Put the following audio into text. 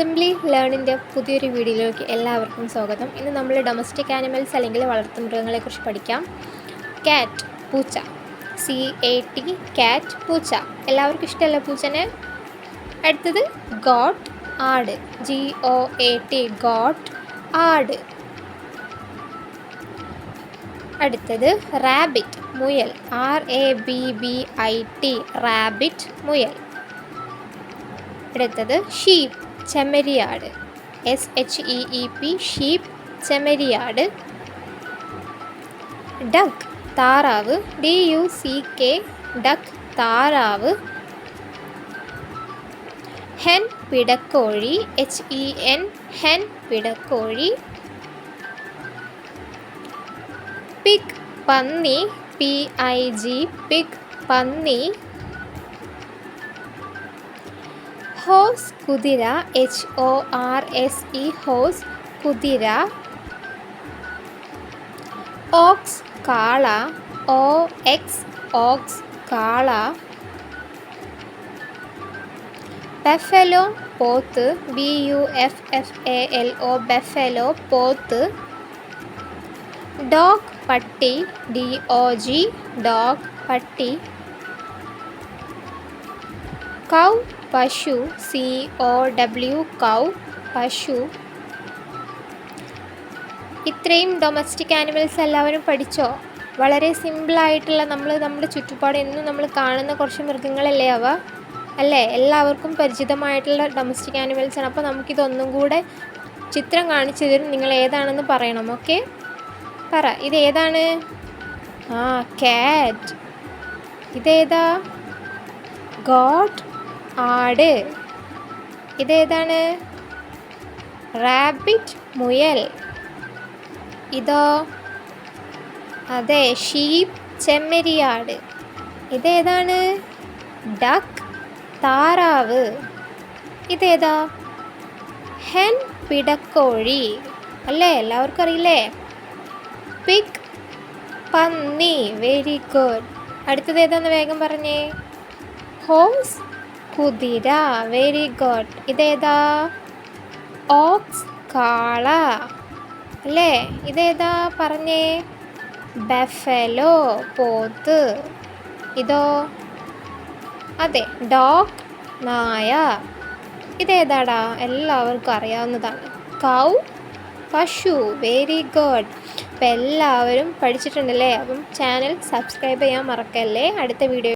Simply ലേണിൻ്റെ പുതിയൊരു വീഡിയോയിലേക്ക് എല്ലാവർക്കും സ്വാഗതം. ഇന്ന് നമ്മൾ ഡൊമസ്റ്റിക് ആനിമൽസ് അല്ലെങ്കിൽ വളർത്തുമൃഗങ്ങളെക്കുറിച്ച് പഠിക്കാം. കാറ്റ്, പൂച്ച. CAT, കാറ്റ്, പൂച്ച. എല്ലാവർക്കും ഇഷ്ടമല്ല പൂച്ചനെ? അടുത്തത് ഗോട്ട്, ആട്. GOAT, ഗോട്ട്, ആട്. അടുത്തത് റാബിറ്റ്, മുയൽ. RABBIT, റാബിറ്റ്, മുയൽ. അടുത്തത് ഷീപ്പ്, ചെമ്മരിയാട്. SHEEP, ഷീപ്പ്, ചെമ്മരിയാട്. ഡക്ക്, താറാവ്. DUCK, ഡക്ക്, താറാവ്. ഹെൻ, പിടക്കോഴി. HEN, ഹെൻ, പിടക്കോഴി. പിഗ്, പന്നി. PIG, പിഗ്, പന്നി. ഹോഴ്സ്, കുതിര. HORSE, ഹോഴ്സ്, കുതിര. ഓക്സ്, കാള. OX, ഓക്സ്, കാള. ബഫലോ, പോത്ത്. BUFFALO, ബഫലോ, പോത്ത്. ഡോഗ്, പട്ടി. DOG, ഡോഗ്, പട്ടി. കൗ, പശു. COW, കൗ, പശു. ഇത്രയും ഡൊമസ്റ്റിക് ആനിമൽസ് എല്ലാവരും പഠിച്ചോ? വളരെ സിമ്പിളായിട്ടുള്ള നമ്മുടെ ചുറ്റുപാട് എന്നും നമ്മൾ കാണുന്ന കുറച്ച് മൃഗങ്ങളല്ലേ അവ, അല്ലേ? എല്ലാവർക്കും പരിചിതമായിട്ടുള്ള ഡൊമസ്റ്റിക് ആനിമൽസാണ്. അപ്പോൾ നമുക്കിതൊന്നും കൂടെ ചിത്രം കാണിച്ചു തരും. നിങ്ങൾ ഏതാണെന്ന് പറയണം. ഓക്കെ, പറ. ഇതേതാണ്? കാറ്റ്. ഇതേതാ? ഗോട്ട്, ആട്. ഇതേതാണ്? റാബിറ്റ്, മുയൽ. ഇതോ? അതെ, ഷീപ്പ്, ചെമ്മരിയാട്. ഇതേതാണ്? ഡക്ക്, താറാവ്. ഇതേതാ? ഹെൻ, പിടക്കോഴി, അല്ലേ? എല്ലാവർക്കും അറിയില്ലേ? പിഗ്, പന്നി. Very good. അടുത്തത് ഏതാന്ന് വേഗം പറഞ്ഞേ. ഹോഴ്സ്, കുതിര. Very good. ഇതേതാ? ഓക്സ്, കാള, അല്ലേ? ഇതേതാ പറഞ്ഞേ? ബഫലോ, പോത്ത്. ഇതോ? അതെ, ഡോഗ്, നായ. ഇതേതാടാ? എല്ലാവർക്കും അറിയാവുന്നതാണ്. കൗ, പശു. Very good. അപ്പം എല്ലാവരും പഠിച്ചിട്ടുണ്ടല്ലേ? അപ്പം ചാനൽ സബ്സ്ക്രൈബ് ചെയ്യാൻ മറക്കല്ലേ. അടുത്ത വീഡിയോ